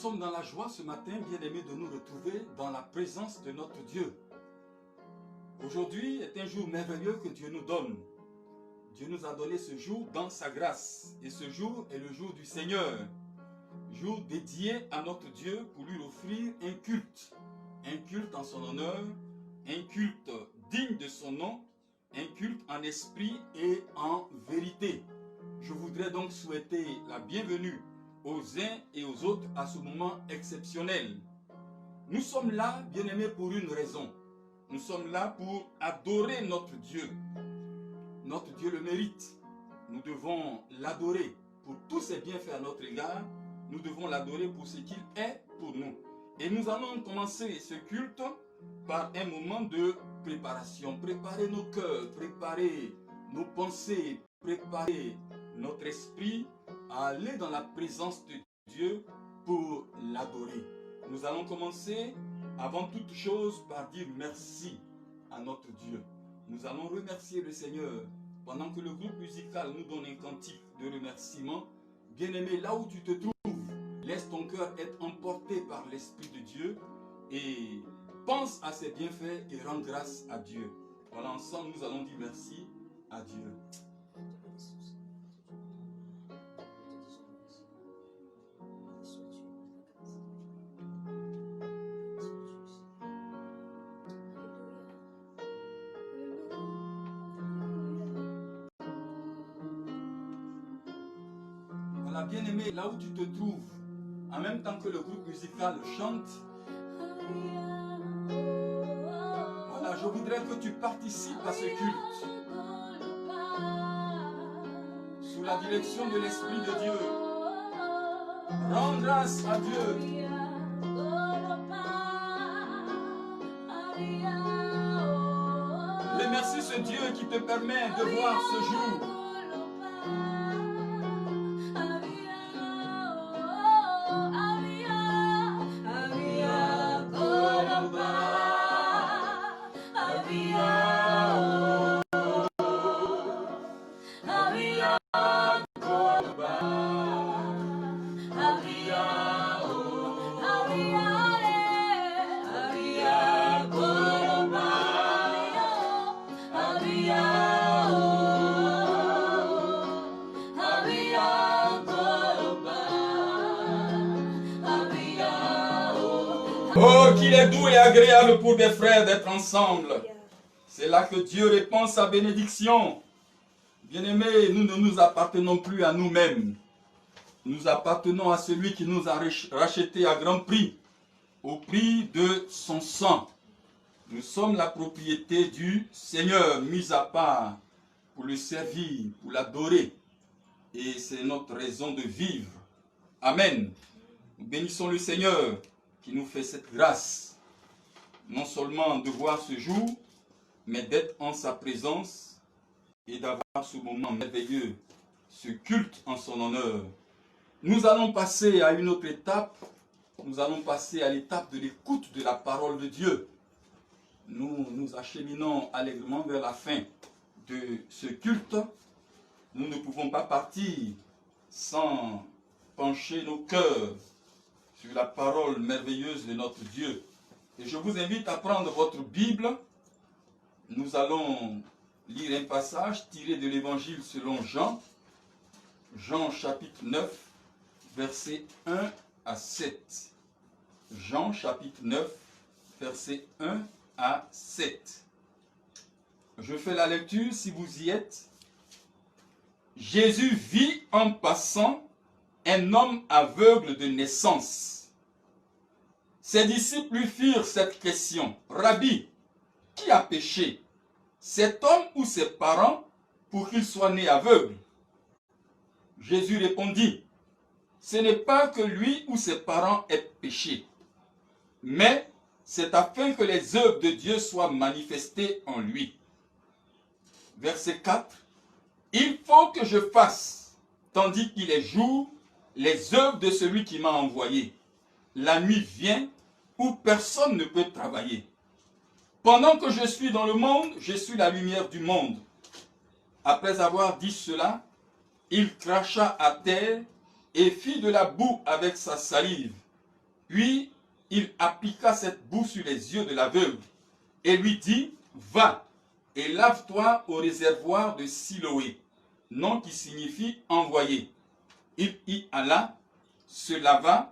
sommes dans la joie ce matin, bien-aimés, de nous retrouver dans la présence de notre Dieu. Aujourd'hui est un jour merveilleux que Dieu nous donne. Dieu nous a donné ce jour dans sa grâce. Et ce jour est le jour du Seigneur. Jour dédié à notre Dieu pour lui offrir un culte. Un culte en son honneur, un culte digne de son nom, un culte en esprit et en vérité. Je voudrais donc souhaiter la bienvenue aux uns et aux autres à ce moment exceptionnel. Nous sommes là, bien-aimés, pour une raison. Nous sommes là pour adorer notre Dieu. Notre Dieu le mérite. Nous devons l'adorer pour tous ses bienfaits à notre égard. Nous devons l'adorer pour ce qu'il est pour nous. Et nous allons commencer ce culte par un moment de préparation. Préparer nos cœurs, préparer nos pensées, préparer notre esprit à aller dans la présence de Dieu pour l'adorer. Nous allons commencer avant toute chose par dire merci à notre Dieu. Nous allons remercier le Seigneur pendant que le groupe musical nous donne un cantique de remerciement. Bien-aimé, là où tu te trouves, laisse ton cœur être emporté par l'Esprit de Dieu et pense à ses bienfaits et rends grâce à Dieu. Voilà, ensemble, nous allons dire merci à Dieu. Voilà, bien-aimé, là où tu te trouves, en même temps que le groupe musical chante, voilà, je voudrais que tu participes à ce culte sous la direction de l'Esprit de Dieu. Rends grâce à Dieu. Remercie ce Dieu qui te permet de voir ce jour. Oh, qu'il est doux et agréable pour des frères d'être ensemble. C'est là que Dieu répand sa bénédiction. Bien-aimés, nous ne nous appartenons plus à nous-mêmes. Nous appartenons à celui qui nous a rachetés à grand prix, au prix de son sang. Nous sommes la propriété du Seigneur, mis à part pour le servir, pour l'adorer. Et c'est notre raison de vivre. Amen. Nous bénissons le Seigneur qui nous fait cette grâce, non seulement de voir ce jour, mais d'être en sa présence et d'avoir ce moment merveilleux, ce culte en son honneur. Nous allons passer à une autre étape, nous allons passer à l'étape de l'écoute de la parole de Dieu. Nous nous acheminons allègrement vers la fin de ce culte. Nous ne pouvons pas partir sans pencher nos cœurs sur la parole merveilleuse de notre Dieu. Et je vous invite à prendre votre Bible. Nous allons lire un passage tiré de l'Évangile selon Jean. Jean chapitre 9, versets 1 à 7. Jean chapitre 9, versets 1 à 7. Je fais la lecture si vous y êtes. Jésus vit en passant un homme aveugle de naissance. Ses disciples lui firent cette question. Rabbi, qui a péché, cet homme ou ses parents, pour qu'il soit né aveugle? Jésus répondit, ce n'est pas que lui ou ses parents aient péché, mais c'est afin que les œuvres de Dieu soient manifestées en lui. Verset 4. Il faut que je fasse, tandis qu'il est jour, les œuvres de celui qui m'a envoyé. La nuit vient où personne ne peut travailler. Pendant que je suis dans le monde, je suis la lumière du monde. Après avoir dit cela, il cracha à terre et fit de la boue avec sa salive. Puis il appliqua cette boue sur les yeux de l'aveugle et lui dit, va et lave-toi au réservoir de Siloé, nom qui signifie envoyé. Il y alla, se lava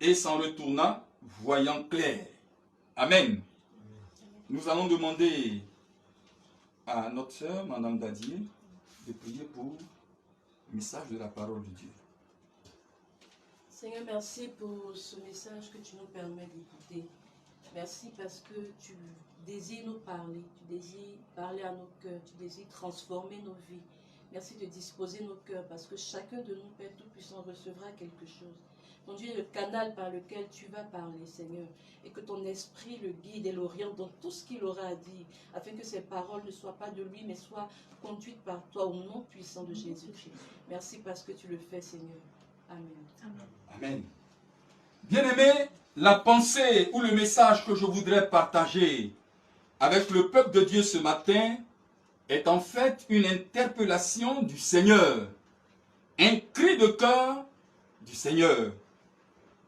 et s'en retourna, voyant clair. Amen. Nous allons demander à notre sœur, Madame Dadier, de prier pour le message de la parole de Dieu. Seigneur, merci pour ce message que tu nous permets d'écouter. Merci parce que tu désires nous parler, tu désires parler à nos cœurs, tu désires transformer nos vies. Merci de disposer nos cœurs parce que chacun de nous, Père Tout-Puissant, recevra quelque chose. Mon Dieu est le canal par lequel tu vas parler, Seigneur, et que ton esprit le guide et l'oriente dans tout ce qu'il aura à dire, afin que ces paroles ne soient pas de lui, mais soient conduites par toi au nom puissant de Jésus-Christ. Merci parce que tu le fais, Seigneur. Amen. Amen. Bien-aimés, la pensée ou le message que je voudrais partager avec le peuple de Dieu ce matin est en fait une interpellation du Seigneur, un cri de cœur du Seigneur.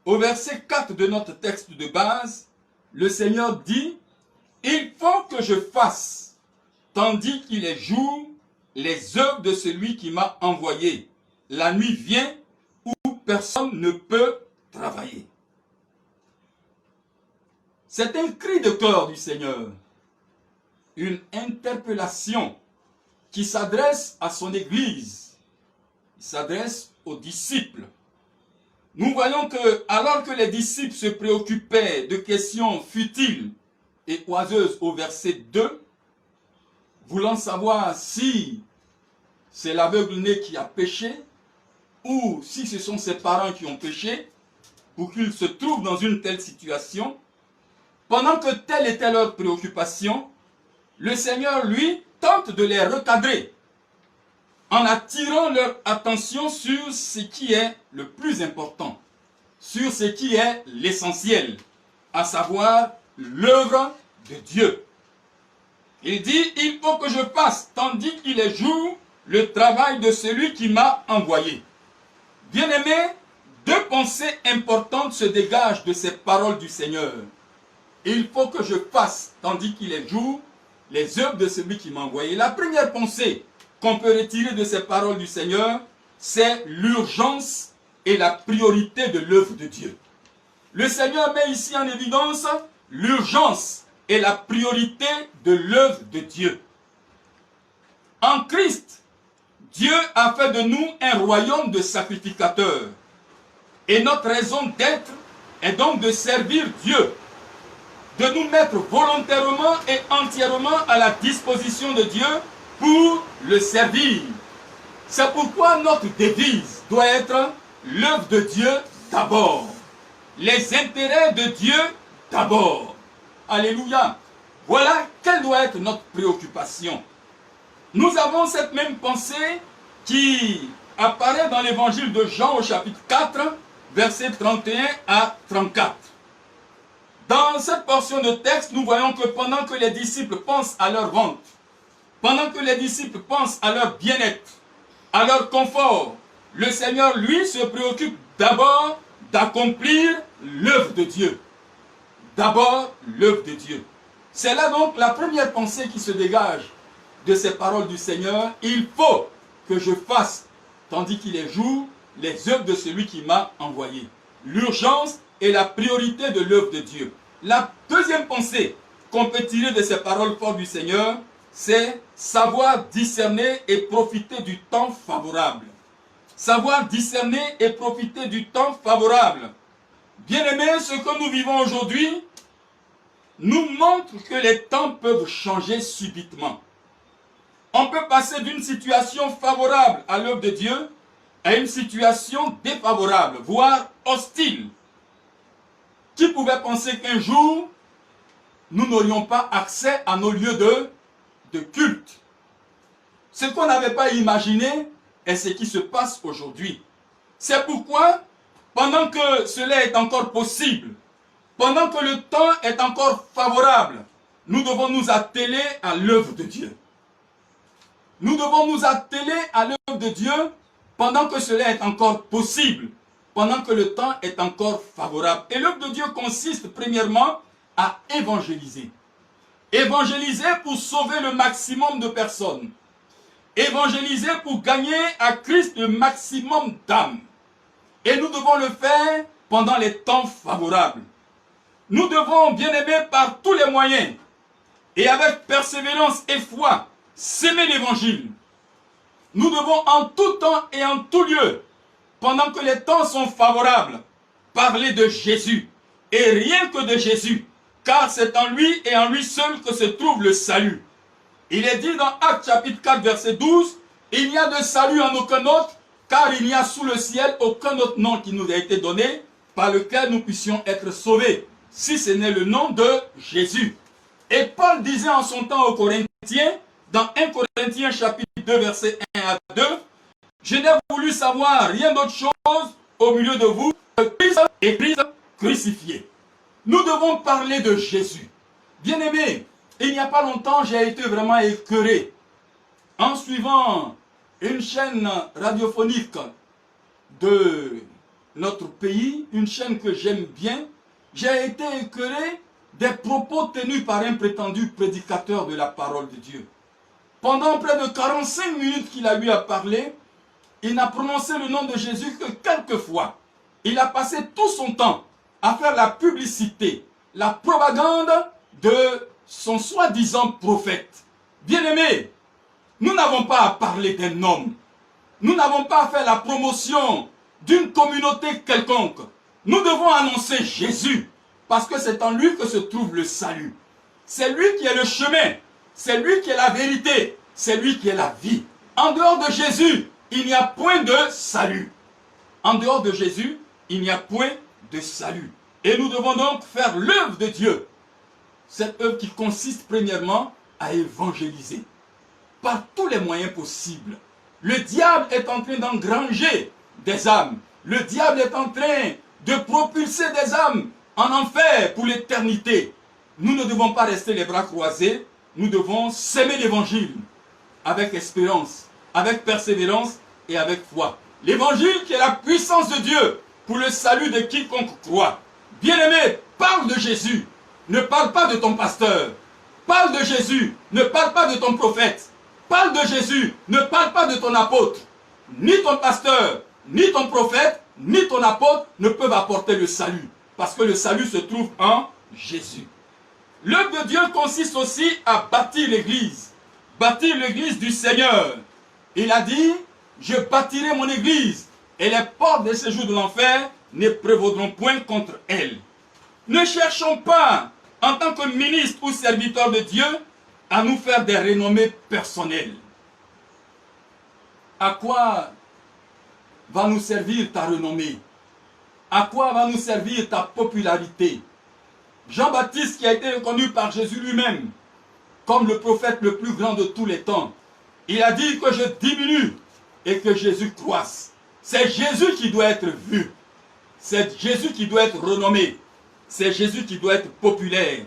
Au verset 4 de notre texte de base, le Seigneur dit, « Il faut que je fasse, tandis qu'il est jour, les œuvres de celui qui m'a envoyé. La nuit vient où personne ne peut travailler. » C'est un cri de cœur du Seigneur, une interpellation qui s'adresse à son Église, qui s'adresse aux disciples. Nous voyons que, alors que les disciples se préoccupaient de questions futiles et oiseuses au verset 2, voulant savoir si c'est l'aveugle-né qui a péché, ou si ce sont ses parents qui ont péché, pour qu'ils se trouvent dans une telle situation, pendant que telle était leur préoccupation, le Seigneur, lui, tente de les recadrer en attirant leur attention sur ce qui est le plus important, sur ce qui est l'essentiel, à savoir l'œuvre de Dieu. Il dit, il faut que je fasse, tandis qu'il est jour, le travail de celui qui m'a envoyé. Bien-aimés, deux pensées importantes se dégagent de ces paroles du Seigneur. Il faut que je fasse, tandis qu'il est jour, les œuvres de celui qui m'a envoyé. La première pensée qu'on peut retirer de ces paroles du Seigneur, c'est l'urgence et la priorité de l'œuvre de Dieu. Le Seigneur met ici en évidence l'urgence et la priorité de l'œuvre de Dieu. En Christ, Dieu a fait de nous un royaume de sacrificateurs. Et notre raison d'être est donc de servir Dieu, de nous mettre volontairement et entièrement à la disposition de Dieu pour le servir. C'est pourquoi notre devise doit être l'œuvre de Dieu d'abord, les intérêts de Dieu d'abord. Alléluia. Voilà quelle doit être notre préoccupation. Nous avons cette même pensée qui apparaît dans l'évangile de Jean au chapitre 4, versets 31 à 34. Dans cette portion de texte, nous voyons que pendant que les disciples pensent à leur vente, pendant que les disciples pensent à leur bien-être, à leur confort, le Seigneur, lui, se préoccupe d'abord d'accomplir l'œuvre de Dieu. D'abord, l'œuvre de Dieu. C'est là donc la première pensée qui se dégage de ces paroles du Seigneur. Il faut que je fasse, tandis qu'il est jour, les œuvres de celui qui m'a envoyé. L'urgence et la priorité de l'œuvre de Dieu. La deuxième pensée qu'on peut tirer de ces paroles fortes du Seigneur, c'est savoir discerner et profiter du temps favorable. Savoir discerner et profiter du temps favorable. Bien-aimés, ce que nous vivons aujourd'hui nous montre que les temps peuvent changer subitement. On peut passer d'une situation favorable à l'œuvre de Dieu à une situation défavorable, voire hostile. Qui pouvait penser qu'un jour, nous n'aurions pas accès à nos lieux de culte? Ce qu'on n'avait pas imaginé est ce qui se passe aujourd'hui. C'est pourquoi, pendant que cela est encore possible, pendant que le temps est encore favorable, nous devons nous atteler à l'œuvre de Dieu. Nous devons nous atteler à l'œuvre de Dieu pendant que cela est encore possible, pendant que le temps est encore favorable. Et l'œuvre de Dieu consiste premièrement à évangéliser. Évangéliser pour sauver le maximum de personnes. Évangéliser pour gagner à Christ le maximum d'âmes. Et nous devons le faire pendant les temps favorables. Nous devons, bien aimés, par tous les moyens, et avec persévérance et foi, s'aimer l'évangile. Nous devons en tout temps et en tout lieu, pendant que les temps sont favorables, parler de Jésus, et rien que de Jésus, car c'est en lui et en lui seul que se trouve le salut. Il est dit dans Actes chapitre 4, verset 12, « Il n'y a de salut en aucun autre, car il n'y a sous le ciel aucun autre nom qui nous a été donné, par lequel nous puissions être sauvés, si ce n'est le nom de Jésus. » Et Paul disait en son temps aux Corinthiens, dans 1 Corinthiens chapitre 2, verset 1 à 2, « Je n'ai voulu savoir rien d'autre chose au milieu de vous que Christ et Christ crucifié. » Nous devons parler de Jésus. Bien-aimés, il n'y a pas longtemps, j'ai été vraiment écœuré en suivant une chaîne radiophonique de notre pays, une chaîne que j'aime bien. J'ai été écœuré des propos tenus par un prétendu prédicateur de la parole de Dieu. Pendant près de 45 minutes qu'il a eu à parler, il n'a prononcé le nom de Jésus que quelques fois. Il a passé tout son temps à faire la publicité, la propagande de son soi-disant prophète. Bien-aimés, nous n'avons pas à parler d'un homme. Nous n'avons pas à faire la promotion d'une communauté quelconque. Nous devons annoncer Jésus, parce que c'est en lui que se trouve le salut. C'est lui qui est le chemin, c'est lui qui est la vérité, c'est lui qui est la vie. En dehors de Jésus, il n'y a point de salut. En dehors de Jésus, il n'y a point de salut. Et nous devons donc faire l'œuvre de Dieu. Cette œuvre qui consiste premièrement à évangéliser par tous les moyens possibles. Le diable est en train d'engranger des âmes. Le diable est en train de propulser des âmes en enfer pour l'éternité. Nous ne devons pas rester les bras croisés. Nous devons s'aimer l'évangile avec espérance, avec persévérance et avec foi. L'évangile qui est la puissance de Dieu pour le salut de quiconque croit. Bien-aimé, parle de Jésus. Ne parle pas de ton pasteur. Parle de Jésus. Ne parle pas de ton prophète. Parle de Jésus. Ne parle pas de ton apôtre. Ni ton pasteur, ni ton prophète, ni ton apôtre ne peuvent apporter le salut. Parce que le salut se trouve en Jésus. L'œuvre de Dieu consiste aussi à bâtir l'église. Bâtir l'église du Seigneur. Il a dit, je bâtirai mon église et les portes des séjours de l'enfer ne prévaudront point contre elle. Ne cherchons pas, en tant que ministre ou serviteur de Dieu, à nous faire des renommées personnelles. À quoi va nous servir ta renommée? À quoi va nous servir ta popularité? Jean-Baptiste, qui a été reconnu par Jésus lui-même comme le prophète le plus grand de tous les temps, il a dit que je diminue et que Jésus croisse. C'est Jésus qui doit être vu. C'est Jésus qui doit être renommé. C'est Jésus qui doit être populaire.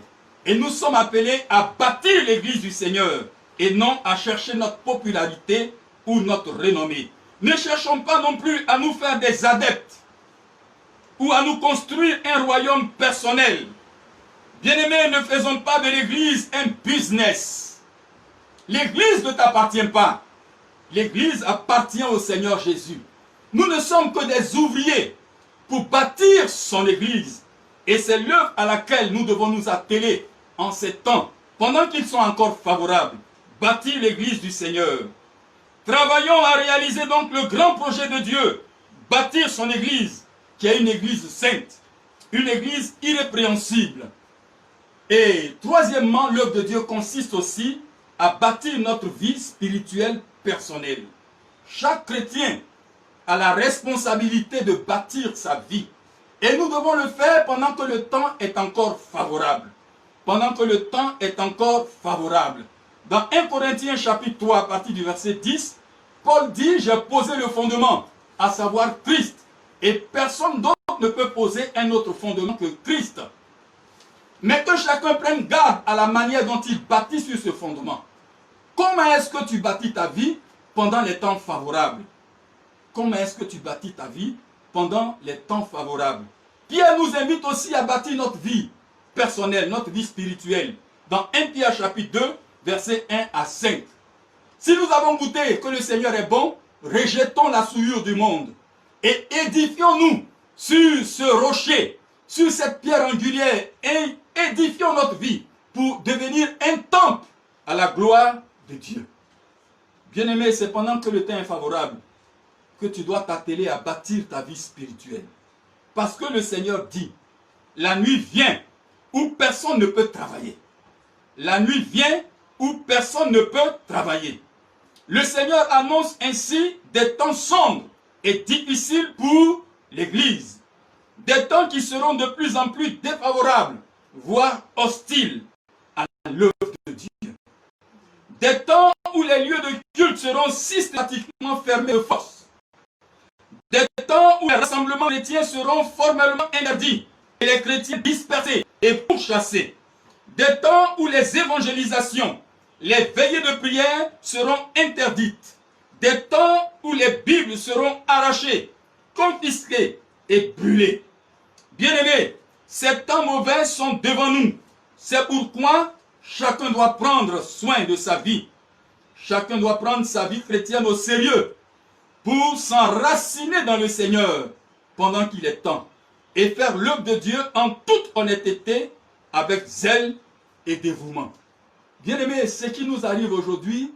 Et nous sommes appelés à bâtir l'église du Seigneur et non à chercher notre popularité ou notre renommée. Ne cherchons pas non plus à nous faire des adeptes ou à nous construire un royaume personnel. Bien-aimés, ne faisons pas de l'église un business. L'église ne t'appartient pas. L'église appartient au Seigneur Jésus. Nous ne sommes que des ouvriers pour bâtir son église. Et c'est l'œuvre à laquelle nous devons nous atteler en ces temps, pendant qu'ils sont encore favorables. Bâtir l'église du Seigneur. Travaillons à réaliser donc le grand projet de Dieu. Bâtir son église, qui est une église sainte. Une église irrépréhensible. Et troisièmement, l'œuvre de Dieu consiste aussi à bâtir notre vie spirituelle personnelle. Chaque chrétien a la responsabilité de bâtir sa vie. Et nous devons le faire pendant que le temps est encore favorable. Pendant que le temps est encore favorable. Dans 1 Corinthiens chapitre 3, à partir du verset 10, Paul dit, j'ai posé le fondement, à savoir Christ. Et personne d'autre ne peut poser un autre fondement que Christ. Mais que chacun prenne garde à la manière dont il bâtit sur ce fondement. Comment est-ce que tu bâtis ta vie pendant les temps favorables? Comment est-ce que tu bâtis ta vie pendant les temps favorables. Pierre nous invite aussi à bâtir notre vie personnelle, notre vie spirituelle. Dans 1 Pierre chapitre 2, versets 1 à 5. Si nous avons goûté que le Seigneur est bon, rejetons la souillure du monde et édifions-nous sur ce rocher, sur cette pierre angulaire, et édifions notre vie pour devenir un temple à la gloire de Dieu. Bien-aimé, c'est pendant que le temps est favorable que tu dois t'atteler à bâtir ta vie spirituelle. Parce que le Seigneur dit, la nuit vient où personne ne peut travailler. La nuit vient où personne ne peut travailler. Le Seigneur annonce ainsi des temps sombres et difficiles pour l'Église. Des temps qui seront de plus en plus défavorables, voire hostiles à l'œuvre de Dieu. Des temps où les lieux de culte seront systématiquement fermés de force. Des temps où les rassemblements chrétiens seront formellement interdits et les chrétiens dispersés et pourchassés. Des temps où les évangélisations, les veillées de prière seront interdites. Des temps où les Bibles seront arrachées, confisquées et brûlées. Bien-aimés, ces temps mauvais sont devant nous. C'est pourquoi chacun doit prendre soin de sa vie. Chacun doit prendre sa vie chrétienne au sérieux pour s'enraciner dans le Seigneur pendant qu'il est temps et faire l'œuvre de Dieu en toute honnêteté, avec zèle et dévouement. Bien-aimés, ce qui nous arrive aujourd'hui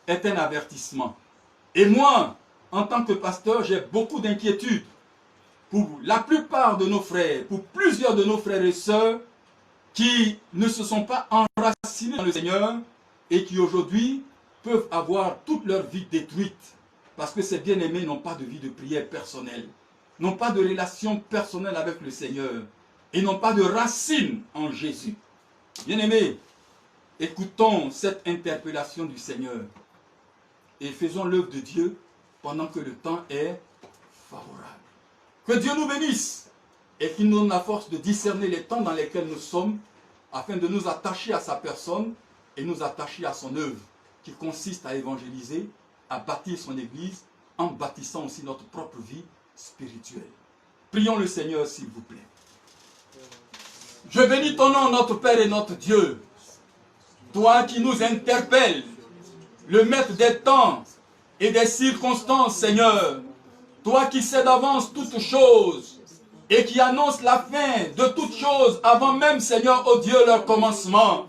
est un avertissement. Et moi, en tant que pasteur, j'ai beaucoup d'inquiétudes pour la plupart de nos frères, pour plusieurs de nos frères et sœurs qui ne se sont pas enracinés dans le Seigneur et qui aujourd'hui peuvent avoir toute leur vie détruite parce que ces bien-aimés n'ont pas de vie de prière personnelle, n'ont pas de relation personnelle avec le Seigneur et n'ont pas de racines en Jésus. Bien-aimés, écoutons cette interpellation du Seigneur et faisons l'œuvre de Dieu pendant que le temps est favorable. Que Dieu nous bénisse et qu'il nous donne la force de discerner les temps dans lesquels nous sommes afin de nous attacher à sa personne et nous attacher à son œuvre qui consiste à évangéliser, à bâtir son église en bâtissant aussi notre propre vie spirituelle. Prions le Seigneur s'il vous plaît. Je bénis ton nom, notre Père et notre Dieu. Toi qui nous interpelles, le maître des temps et des circonstances, Seigneur. Toi qui sais d'avance toutes choses et qui annonce la fin de toutes choses avant même, Seigneur, oh Dieu, leur commencement.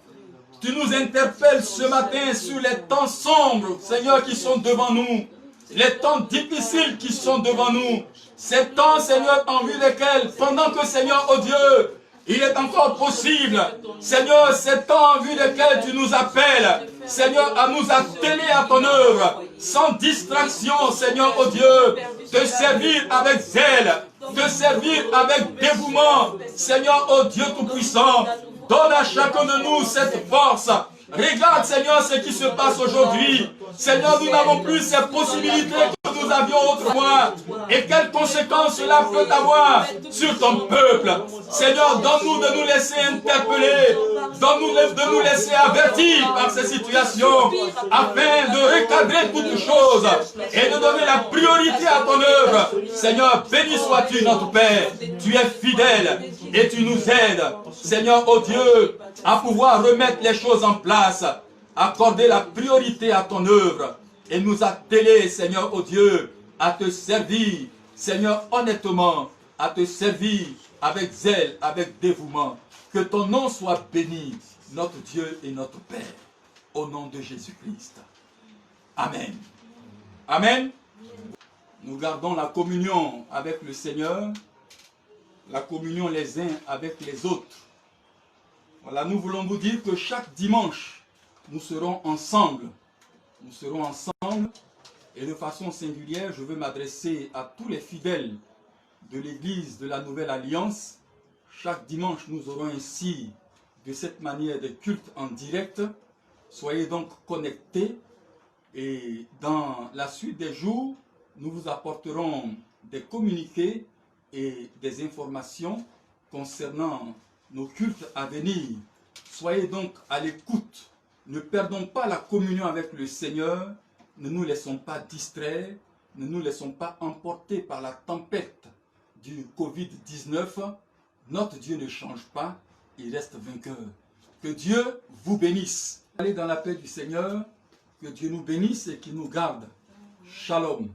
Tu nous interpelles ce matin sur les temps sombres, Seigneur, qui sont devant nous. Les temps difficiles qui sont devant nous. Ces temps, Seigneur, en vue desquels, pendant que, Seigneur, oh Dieu, il est encore possible, Seigneur, ces temps en vue desquels tu nous appelles, Seigneur, à nous atteler à ton œuvre, sans distraction, Seigneur, oh Dieu, de servir avec zèle, de servir avec dévouement, Seigneur, oh Dieu Tout-Puissant, donne à chacun de nous cette force. Regarde, Seigneur, ce qui se passe aujourd'hui. Seigneur, nous n'avons plus ces possibilités que nous avions autrefois. Et quelles conséquences cela peut avoir sur ton peuple. Seigneur, donne-nous de nous laisser interpeller. Donne-nous de nous laisser avertir par ces situations, afin de recadrer toutes choses et de donner la priorité à ton œuvre. Seigneur, béni sois-tu, notre Père. Tu es fidèle et tu nous aides. Seigneur, oh Dieu, à pouvoir remettre les choses en place, accorder la priorité à ton œuvre et nous atteler, Seigneur, oh Dieu, à te servir, Seigneur, honnêtement, à te servir avec zèle, avec dévouement. Que ton nom soit béni, notre Dieu et notre Père, au nom de Jésus-Christ. Amen. Amen. Nous gardons la communion avec le Seigneur, la communion les uns avec les autres. Voilà, nous voulons vous dire que chaque dimanche, nous serons ensemble. Nous serons ensemble et de façon singulière, je veux m'adresser à tous les fidèles de l'Église de la Nouvelle Alliance. Chaque dimanche, nous aurons ainsi, de cette manière, des cultes en direct. Soyez donc connectés et dans la suite des jours, nous vous apporterons des communiqués et des informations concernant nos cultes à venir. Soyez donc à l'écoute. Ne perdons pas la communion avec le Seigneur. Ne nous laissons pas distraire. Ne nous laissons pas emporter par la tempête du Covid-19. Notre Dieu ne change pas, il reste vainqueur. Que Dieu vous bénisse. Allez dans la paix du Seigneur, que Dieu nous bénisse et qu'il nous garde. Shalom.